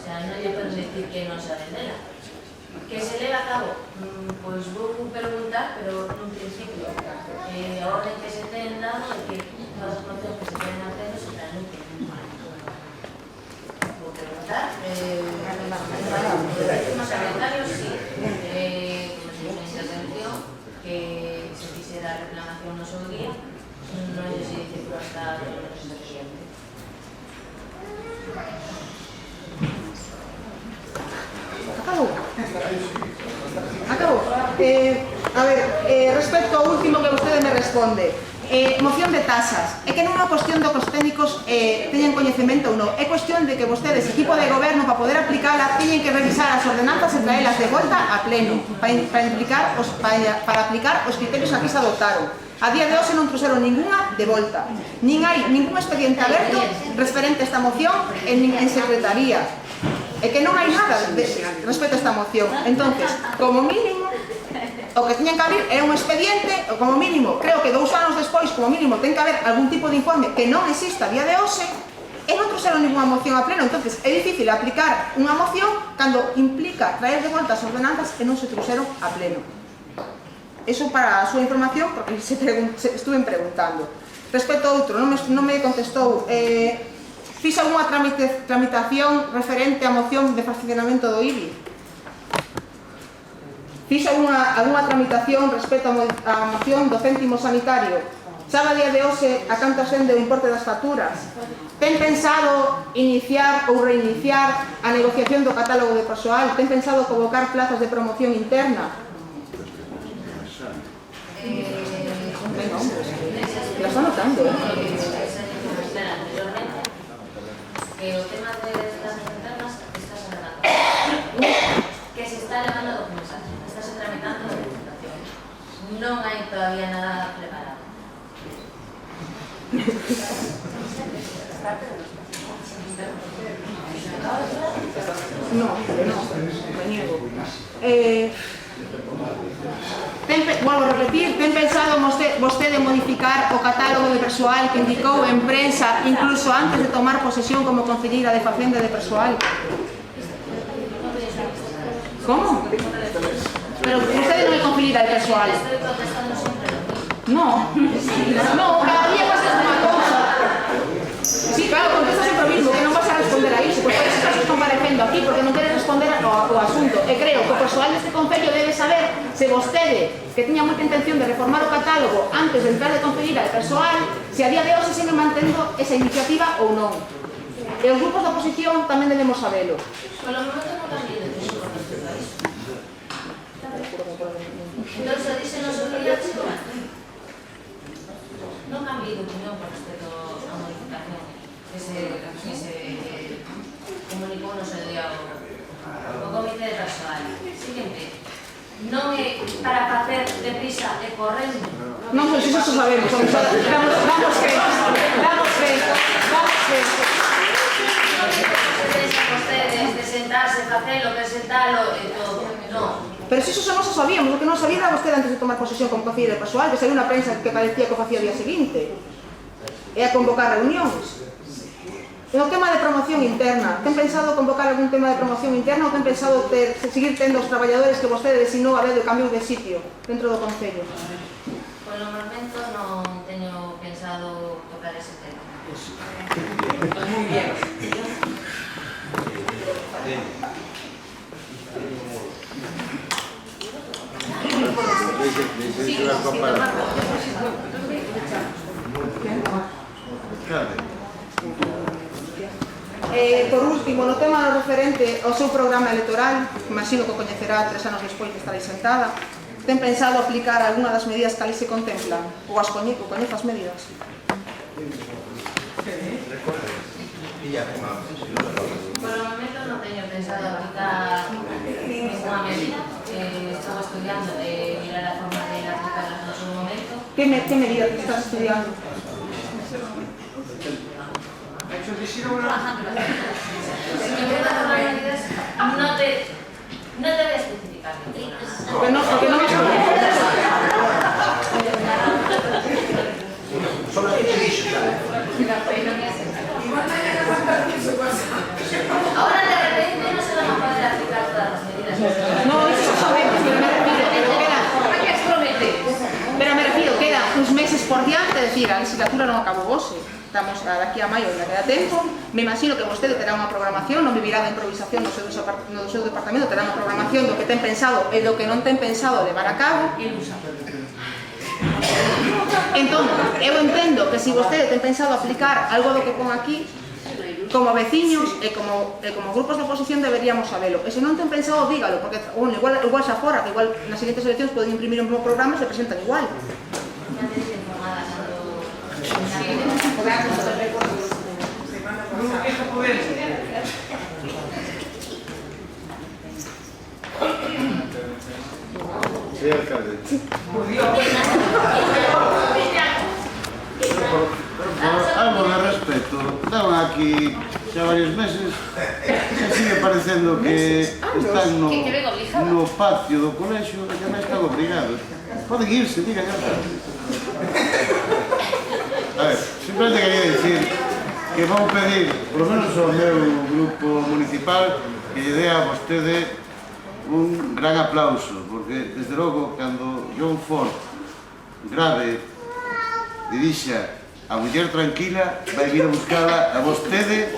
sea, non lle podes decir que non saben dela. Que se leva a cabo? Pois vou preguntar, pero nun principio a orden que se ten dado é que todas as mocións que se queden a pleno se tramiten. Vou preguntar os secretarios, sí, como se dice na intervención, que se fixera a reclamación no seu día, non lle se dice que hasta o mes de septiembre. Acabou. A ver, respecto ao último que vostede me responde, moción de tasas, é que non é unha cuestión de que os técnicos teñen coñecemento ou non, é cuestión de que vostedes, equipo de goberno, para poder aplicala, teñen que revisar as ordenanzas e traelas de volta a pleno para aplicar os criterios que aquí se adoptaron. A día de hoxe non trouxeron ninguna de volta, nin hai ningún expediente aberto referente a esta moción en secretaría. É que non hai nada respecto a esta moción. Entonces, como mínimo, o que teñen que abrir é un expediente, ou como mínimo, creo que 2 anos despois, como mínimo, ten que haber algún tipo de informe que non existe a día de hoxe, e non trouxeron ninguna moción a pleno. Entonces, é difícil aplicar unha moción cando implica traer de volta as ordenanzas e non se trouxeron a pleno. Eso para a súa información, porque estuve preguntando. Respecto a outro, non me contestou. Fixa algunha tramitación referente á moción de fraccionamento do IBI? Fixa algunha tramitación respecto á moción do céntimo sanitario? Sabe a día de hoxe a canto ascende o importe das facturas? Ten pensado iniciar ou reiniciar a negociación do catálogo de persoal? Ten pensado convocar plazas de promoción interna? Las está notando, que o tema de las internas está tramitando, que se está elevando a documentación, está se tramitando a documentación, non hai todavía nada preparado. No, me niego. Vuelvo a repetir, ten pensado vostede modificar o catálogo de persoal que indicou en prensa incluso antes de tomar posesión como concelleira de Facenda de persoal? Como? Pero vostede non é concelleira de persoal. No, cada día pasa unha cousa. Sí, claro, contesta sempre o mismo, que non vas a responder a iso, pois estás comparecendo aquí porque non queres responder ao asunto. E creo que o persoal deste concello debe saber se vostede, que tiña moita intención de reformar o catálogo antes de entrar de concelleira de persoal, se a día de hoxe sigue mantendo esa iniciativa ou non. E os grupos da oposición tamén debemos sabelo. Polo momento non cambiei de opinión con respecto a iso. Non se dice no seu día, non cambiei de opinión con respecto a modificación que se comunicou no seu día o comité de persoal. Siguiente. Non é para facer deprisa e correndo. Non, pois iso sabemos. Vamos que. Non é que se deixa vostedes de sentarse, facelo, presentalo e todo. Non. Pero se iso xa nos sabíamos, o que non sabía era vostede antes de tomar posesión como concelleira de persoal, que saiu unha prensa que parecía que o facía o día seguinte. E a convocar reunións. E o tema de promoción interna, ten pensado convocar algún tema de promoción interna ou ten pensado seguir tendo os traballadores que vostede designou a vez de cambio de sitio dentro do concello? Polo momento non teño pensado tocar ese tema. Moi bien. Por último, no tema referente ao seu programa electoral, imagino que o coñecerá 3 anos despois de estar aí sentada, ten pensado aplicar algunha das medidas que ali se contemplan? Ou as coñece as medidas? Por o momento non teño pensado aplicar ninguna medida. Estou estudiando de mirar a forma de aplicarlas no seu momento. Que medida que estás estudiando? No te voy a especificar. Porque no me Solo que te dixo, Ahora de repente decir, a legislatura non acabou hoxe, estamos daqui a maio, ainda queda tempo, me imagino que vostede terá unha programación, non vivirá da improvisación no seu departamento, terá unha programación do que ten pensado e do que non ten pensado levar a cabo. Entón, eu entendo que se vostede ten pensado aplicar algo do que pon aquí, como veciños e como grupos de oposición deberíamos sabelo. E se non ten pensado, dígalo, porque igual xa fora, que igual nas seguintes eleccións poden imprimir un programa e se presentan igual. Sí, alcalde. Algo de respeto. Estaban aquí xa varios meses e sigue parecendo que están no patio do colexio e que non están obrigados. Poden irse, digan alcalde. A ver, simplemente quería dicir que vou pedir, por lo menos ao meu grupo municipal, que lle dé a vostede un gran aplauso, porque, desde logo, cando John Ford grave dirixa A Muller Tranquila, vai vir a buscala a vostede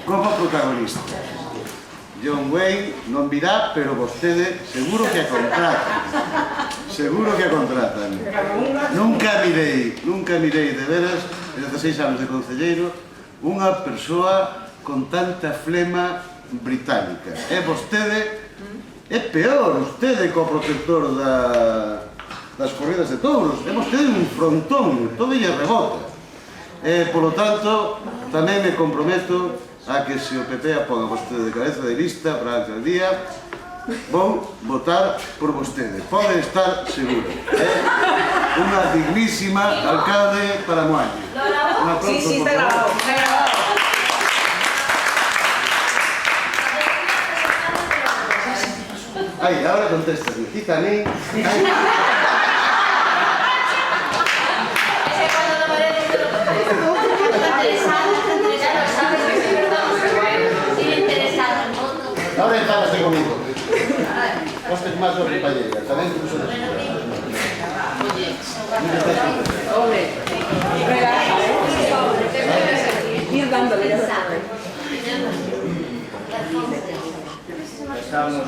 como protagonista. John Wayne non virá, pero vostede seguro que a contrata. Seguro que a contratan. Nunca mirei de veras, de 16 anos de concelleiro, unha persoa con tanta flema británica. E vostede é peor, vostede co protector das corridas de touros, é vostede un frontón, todo lle rebota. Polo tanto, tamén me comprometo a que se o PP apoga vostede de cabeza de lista para a alcaldía, vou votar por vostede, pode estar seguro. Unha dignísima alcalde para Moaña. Sí, está grabado. Ai, ahora contestas, me cita a mí. Ahora enfadaste conmigo. Postes máis sobre palleira, tamén incluso de Ole, relaja, ir dándole, ya sabes. Estamos